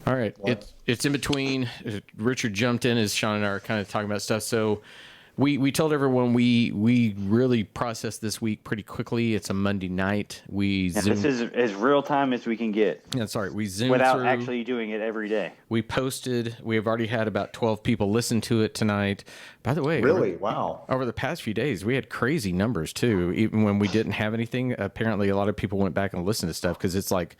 All right. It's in between. Richard jumped in as Sean and I are kind of talking about stuff. So we told everyone we really processed this week pretty quickly. It's a Monday night. This is as real time as we can get. Yeah, sorry. We zoomed without through. Actually doing it every day. We posted. We have already had about 12 people listen to it tonight. By the way, really, wow. Over the past few days, we had crazy numbers too. Even when we didn't have anything, apparently a lot of people went back and listened to stuff because it's like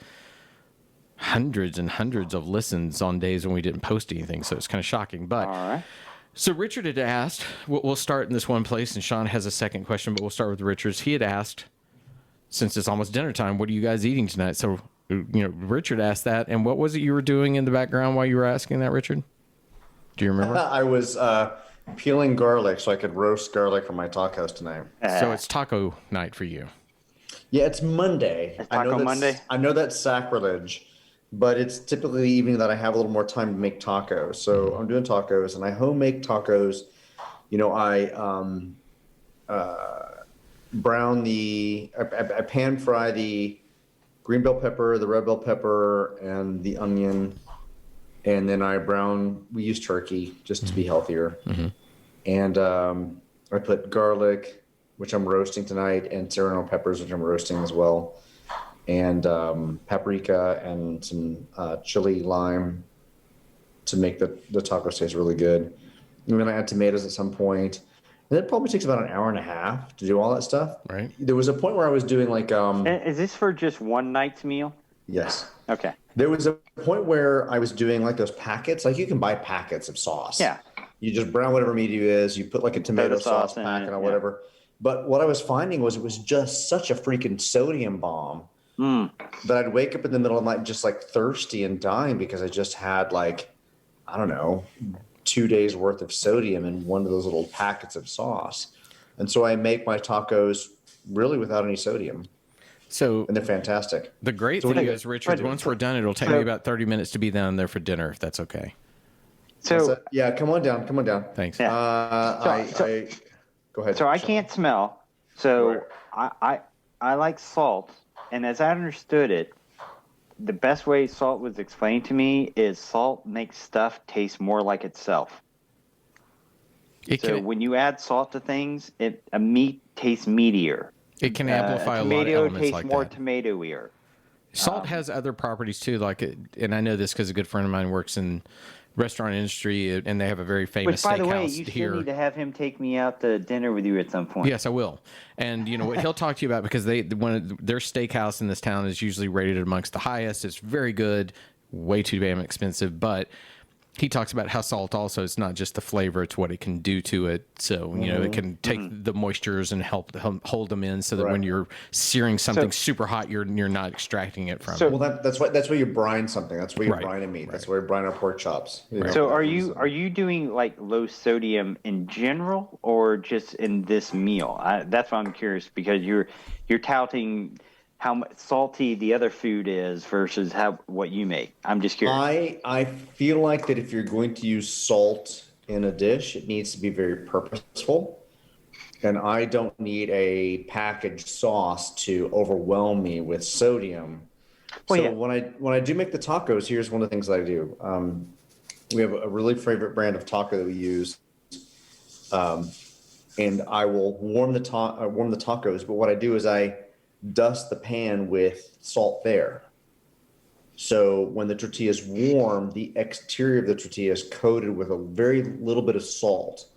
hundreds and hundreds of listens on days when we didn't post anything. So it's kind of shocking. But all right. So Richard had asked, we'll start in this one place, and Sean has a second question, but we'll start with Richard's. He had asked, since it's almost dinner time, what are you guys eating tonight? So, Richard asked that, and what was it you were doing in the background while you were asking that, Richard? Do you remember? I was peeling garlic so I could roast garlic for my tacos tonight. So it's taco night for you. Yeah, it's Monday. It's Taco Monday? I know that's sacrilege, but it's typically the evening that I have a little more time to make tacos. So I'm doing tacos, and I home make tacos. I pan fry the green bell pepper, the red bell pepper, and the onion, and then we use turkey just to be healthier. Mm-hmm. And I put garlic, which I'm roasting tonight, and serrano peppers, which I'm roasting as well, and paprika and some chili lime to make the taco taste really good. I'm going to add tomatoes at some point. And it probably takes about an hour and a half to do all that stuff. Right. There was a point where I was doing like... is this for just one night's meal? Yes. Okay. There was a point where I was doing like those packets. Like you can buy packets of sauce. Yeah. You just brown whatever meat it is. You put like a tomato sauce packet or whatever. But what I was finding was it was just such a freaking sodium bomb that I'd wake up in the middle of the night just like thirsty and dying because I just had like, I don't know, 2 days worth of sodium in one of those little packets of sauce. And so I make my tacos really without any sodium. And they're fantastic. The great thing is, Richard, once we're done, it'll take me about 30 minutes to be down there for dinner, if that's okay. So yeah, come on down. Thanks. Yeah. Go ahead. So I can't smell. So I like salt. And as I understood it, the best way salt was explained to me is salt makes stuff taste more like itself. When you add salt to things, a meat tastes meatier. It can amplify a lot of elements like that. Tomato tastes more tomatoey. Salt has other properties too, and I know this because a good friend of mine works in restaurant industry, and they have a very famous steakhouse here. Which, by the way, you still need to have him take me out to dinner with you at some point. Yes, I will. And what he'll talk to you about, because their steakhouse in this town is usually rated amongst the highest. It's very good, way too damn expensive, but he talks about how salt also, it's not just the flavor, it's what it can do to it. So, it can take the moistures and help hold them in so that when you're searing something super hot, you're not extracting it from it. Well, that's why you brine something. That's where you brine a meat. Right. That's where you brine our pork chops. So are you doing like low sodium in general or just in this meal? That's why I'm curious, because you're touting how salty the other food is versus what you make. I'm just curious. I feel like that if you're going to use salt in a dish, it needs to be very purposeful. And I don't need a packaged sauce to overwhelm me with sodium. When I do make the tacos, here's one of the things that I do. We have a really favorite brand of taco that we use. And I will warm the tacos, but what I do is I dust the pan with salt there. So when the tortilla is warm, the exterior of the tortilla is coated with a very little bit of salt.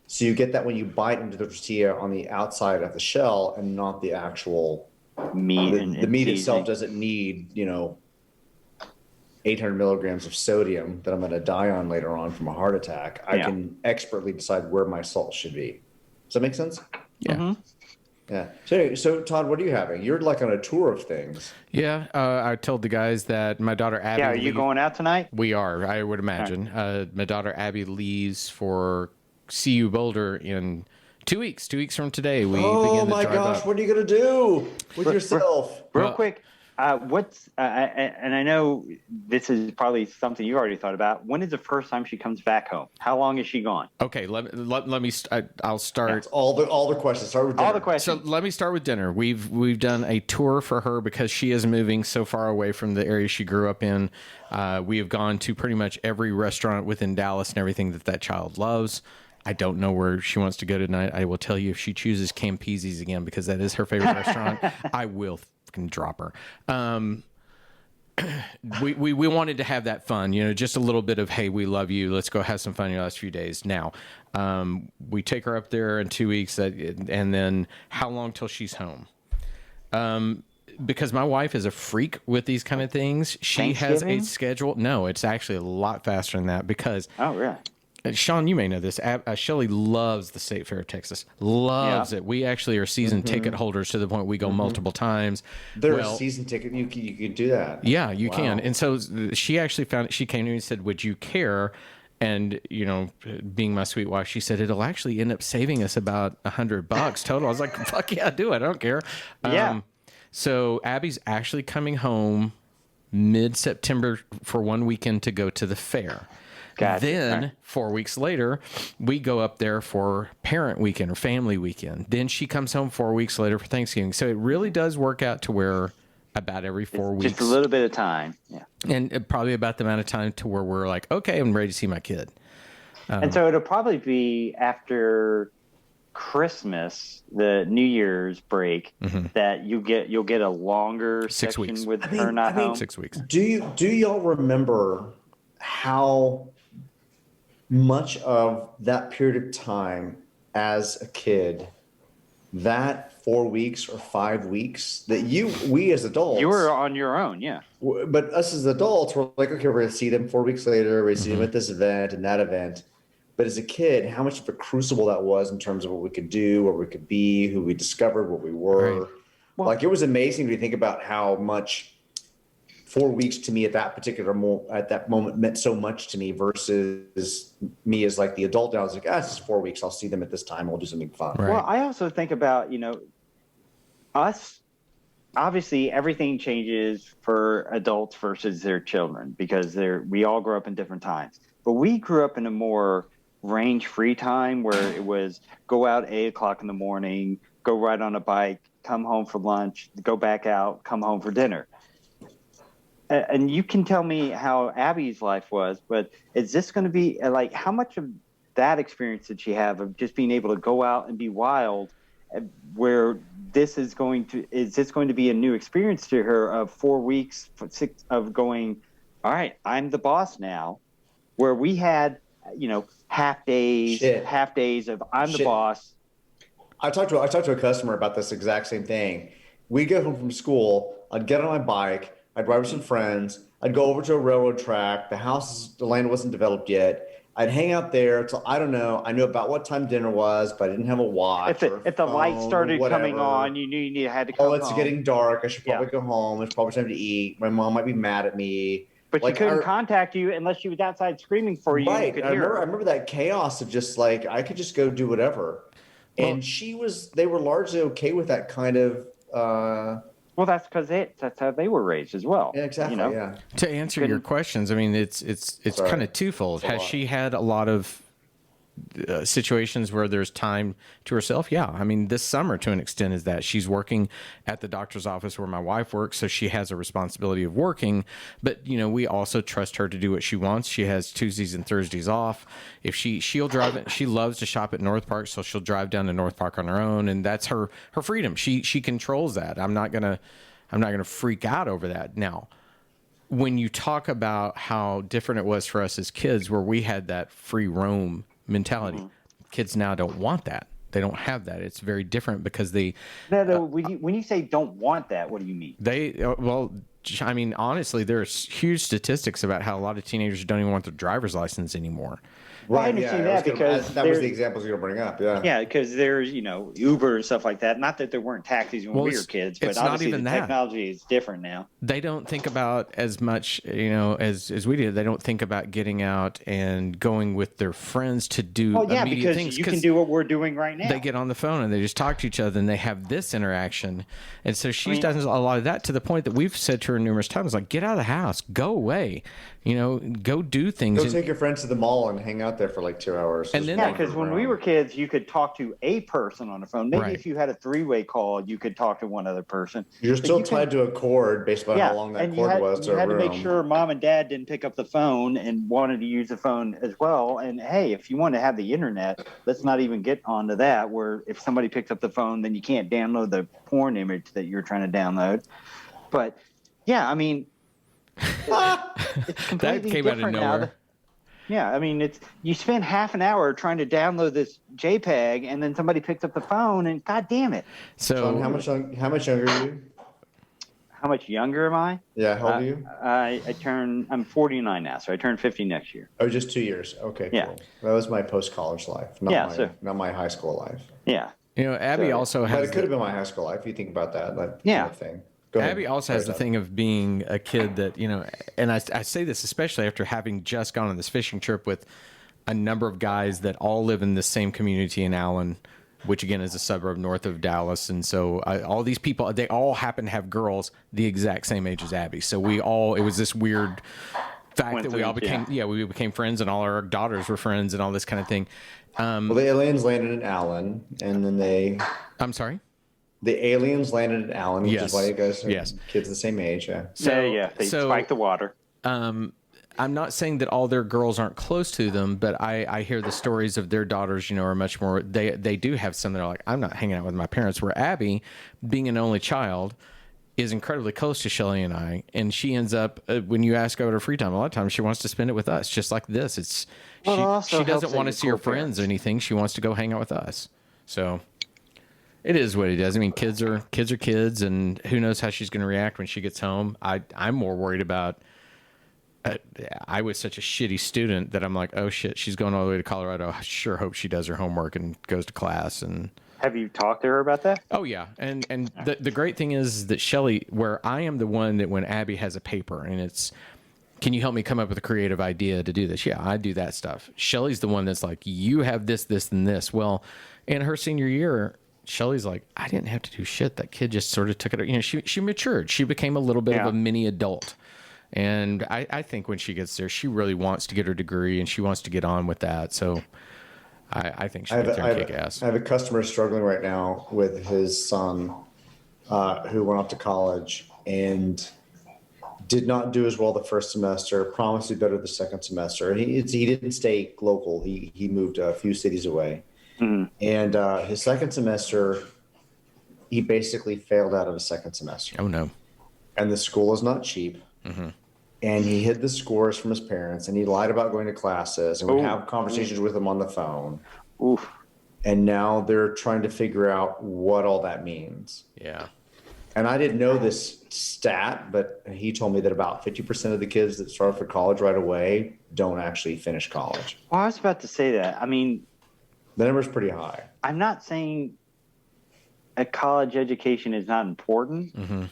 So you get that when you bite into the tortilla on the outside of the shell and not the actual meat. The meat itself doesn't need, 800 milligrams of sodium that I'm going to die on later on from a heart attack. I can expertly decide where my salt should be. Does that make sense? Yeah. Mm-hmm. Yeah. So Todd, what are you having? You're like on a tour of things. Yeah. I told the guys that my daughter Abby. Yeah. Are you going out tonight? We are. I would imagine. Right. My daughter Abby leaves for CU Boulder in 2 weeks. 2 weeks from today, we begin the drive up. What are you gonna do with yourself? Real quick. And I know this is probably something you already thought about. When is the first time she comes back home? How long is she gone? Okay, I'll start. That's all the questions. Start with dinner. All the questions. So let me start with dinner. We've done a tour for her because she is moving so far away from the area she grew up in. We have gone to pretty much every restaurant within Dallas and everything that child loves. I don't know where she wants to go tonight. I will tell you if she chooses Campese's again because that is her favorite restaurant. I will fucking drop her. We wanted to have that fun, just a little bit of, hey, we love you. Let's go have some fun in the last few days. Now, we take her up there in 2 weeks, and then how long till she's home? Because my wife is a freak with these kind of things. She has a schedule. No, it's actually a lot faster than that because. Oh, really? Sean, you may know this. Shelly loves the State Fair of Texas. Loves it. We actually are season ticket holders to the point we go multiple times. There's a season ticket. You can do that. Yeah, you can. And so she actually found it. She came to me and said, would you care? And, being my sweet wife, she said, it'll actually end up saving us about $100 total. I was like, fuck yeah, do it. I don't care. Yeah. So Abby's actually coming home mid-September for one weekend to go to the fair. Gotcha. Then 4 weeks later, we go up there for parent weekend or family weekend. Then she comes home 4 weeks later for Thanksgiving. So it really does work out to where about every 4 weeks. Just a little bit of time. Yeah. And probably about the amount of time to where we're like, okay, I'm ready to see my kid. And so it'll probably be after Christmas, the New Year's break, that you'll get a longer 6 section weeks. with her not home. 6 weeks. Do y'all remember how much of that period of time as a kid, that 4 weeks or 5 weeks that we as adults, you were on your own, yeah. But us as adults, we're like, okay, we're going to see them 4 weeks later. We're going to see them at this event and that event. But as a kid, how much of a crucible that was in terms of what we could do, where we could be, who we discovered, what we were. Right. Well, it was amazing to think about how much 4 weeks to me at that particular at that moment meant so much to me versus me as like the adult. I was like, it's just 4 weeks. I'll see them at this time. We'll do something fun. Right. Well, I also think about, us, obviously everything changes for adults versus their children because we all grow up in different times. But we grew up in a more range-free time where it was go out 8 o'clock in the morning, go ride on a bike, come home for lunch, go back out, come home for dinner. And you can tell me how Abby's life was, but is this going to be like, how much of that experience did she have of just being able to go out and be wild, where is this going to be a new experience to her of 4 weeks of going, all right, I'm the boss now, where we had, half days of I'm the boss. I talked to a customer about this exact same thing. We'd get home from school, I'd get on my bike, I'd ride with some friends. I'd go over to a railroad track. The land wasn't developed yet. I'd hang out there till, I don't know, I knew about what time dinner was, but I didn't have a watch. If the light started coming on, you knew you had to come home. It's getting dark. I should probably go home. It's probably time to eat. My mom might be mad at me. But she couldn't contact you unless she was outside screaming for you. Right. You could I hear her. remember that chaos of just like, I could just go do whatever. And they were largely okay with that kind of, well, that's because that's how they were raised as well. Yeah, exactly. Yeah. To answer your questions, I mean, it's kind of twofold. Has she had a lot of situations where there's time to herself? Yeah. I mean, this summer to an extent is that she's working at the doctor's office where my wife works. So she has a responsibility of working, but we also trust her to do what she wants. She has Tuesdays and Thursdays off. If she'll drive it, she loves to shop at North Park. So she'll drive down to North Park on her own. And that's her freedom. She controls that. I'm not going to freak out over that. Now, when you talk about how different it was for us as kids, where we had that free roam mentality, kids now don't want that. They don't have that. It's very different because No, when you say don't want that, what do you mean? I mean, honestly, there's huge statistics about how a lot of teenagers don't even want their driver's license anymore. Well, I understand that because that was the examples you were going to bring up. Yeah. Yeah, because there's, Uber and stuff like that. Not that there weren't taxis when we were kids, but obviously the technology is different now. They don't think about as much, as we did. They don't think about getting out and going with their friends to do immediate things. You can do what we're doing right now. They get on the phone and they just talk to each other and they have this interaction. And so she does a lot of that to the point that we've said to her numerous times, like, get out of the house, go away, go do things. Go take your friends to the mall and hang out there for like 2 hours. And then because when we were kids, you could talk to a person on the phone. Maybe if you had a three-way call, you could talk to one other person. You're still tied to a cord based on how long that cord was. You had to make sure mom and dad didn't pick up the phone and wanted to use the phone as well. And hey, if you want to have the internet, let's not even get onto that, where if somebody picks up the phone, then you can't download the porn image that you're trying to download. But yeah, I mean, it's completely that came out of different nowhere. now. Yeah, I mean, you spend half an hour trying to download this JPEG, and then somebody picks up the phone, and God damn it! So how much younger are you? How much younger am I? Yeah, how old are you? I'm 49 now, so I turn 50 next year. Oh, just 2 years. Okay, yeah. Cool. That was my post-college life, not my high school life. Yeah. Abby also has. But it could have been my high school life. If you think about that, kind of thing. Abby also has the thing of being a kid that, and I say this especially after having just gone on this fishing trip with a number of guys that all live in the same community in Allen, which again is a suburb north of Dallas. And so all these people, they all happen to have girls the exact same age as Abby. So it was this weird fact that we all became, we became friends and all our daughters were friends and all this kind of thing. Well, the aliens landed in Allen and then I'm sorry? The aliens landed in Allen, which is why you guys are kids the same age. Yeah. They spike the water. I'm not saying that all their girls aren't close to them, but I hear the stories of their daughters, are much more. They do have some that are like, I'm not hanging out with my parents. Where Abby, being an only child, is incredibly close to Shelly and I, and she ends up when you ask about her free time, a lot of times she wants to spend it with us, just like this. She doesn't want to see her friends or anything. She wants to go hang out with us. So. It is what it is. I mean, kids are kids, and who knows how she's going to react when she gets home. I'm more worried about. I was such a shitty student that I'm like, oh shit, she's going all the way to Colorado. I sure hope she does her homework and goes to class. And have you talked to her about that? Oh yeah, and the great thing is that Shelly, where I am the one that when Abby has a paper and it's, can you help me come up with a creative idea to do this? Yeah, I do that stuff. Shelly's the one that's like, you have this, and this. Well, in her senior year. Shelly's like, I didn't have to do shit. That kid just sort of took it. She matured. She became a little bit of a mini adult. And I think when she gets there, she really wants to get her degree and she wants to get on with that. So I think she'll get there and kick ass. I have a customer struggling right now with his son who went off to college and did not do as well the first semester, promised to be better the second semester. He didn't stay local. He moved a few cities away. Mm-hmm. And his second semester, he basically failed out of his second semester. Oh, no. And the school is not cheap. Mm-hmm. And he hid the scores from his parents, and he lied about going to classes, and would have conversations with them on the phone. Oof. And now they're trying to figure out what all that means. Yeah. And I didn't know this stat, but he told me that about 50% of the kids that start for college right away don't actually finish college. Well, I was about to say that. I mean, the number's pretty high. I'm not saying a college education is not important,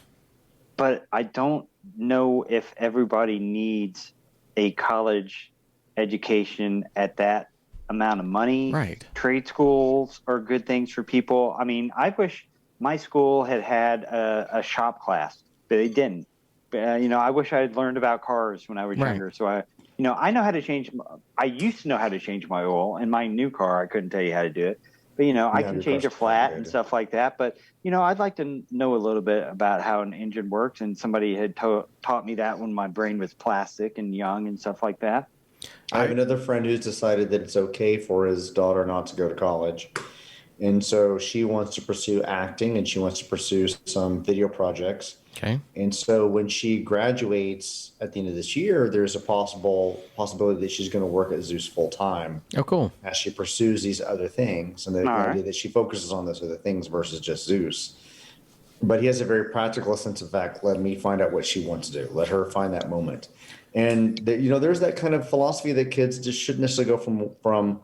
but I don't know if everybody needs a college education at that amount of money. Right. Trade schools are good things for people. I mean, I wish my school had a shop class, but they didn't. I wish I had learned about cars when I was younger. So I know how to change. I used to know how to change my oil. In my new car, I couldn't tell you how to do it. But, I can change a flat and stuff like that. But, I'd like to know a little bit about how an engine works. And somebody had taught me that when my brain was plastic and young and stuff like that. I have another friend who's decided that it's okay for his daughter not to go to college. And so she wants to pursue acting and she wants to pursue some video projects. Okay. And so when she graduates at the end of this year, there's a possibility that she's going to work at Zeus full time. Oh, cool. As she pursues these other things. And the idea that she focuses on those other things versus just Zeus. But he has a very practical sense of fact. Let me find out what she wants to do. Let her find that moment. And there's that kind of philosophy that kids just shouldn't necessarily go from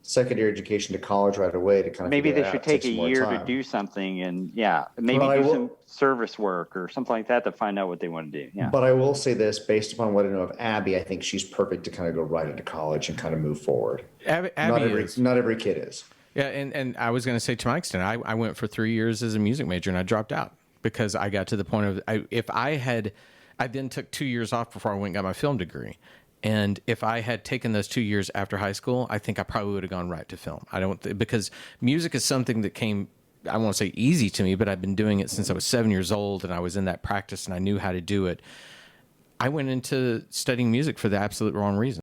secondary education to college right away to kind of Maybe figure they it should out. It take takes a more year to time. do something, and maybe But I do will- some service work or something like that to find out what they want to do. Yeah. But I will say this, based upon what I know of Abby, I think she's perfect to kind of go right into college and kind of move forward. Abby Not every kid is. Yeah, and I was going to say, to my extent, I went for 3 years as a music major and I dropped out because I got to the point of I then took 2 years off before I went and got my film degree. And if I had taken those 2 years after high school, I think I probably would have gone right to film. Because music is something that came, I won't say easy to me, but I've been doing it since I was 7 years old and I was in that practice and I knew how to do it. I went into studying music for the absolute wrong reason.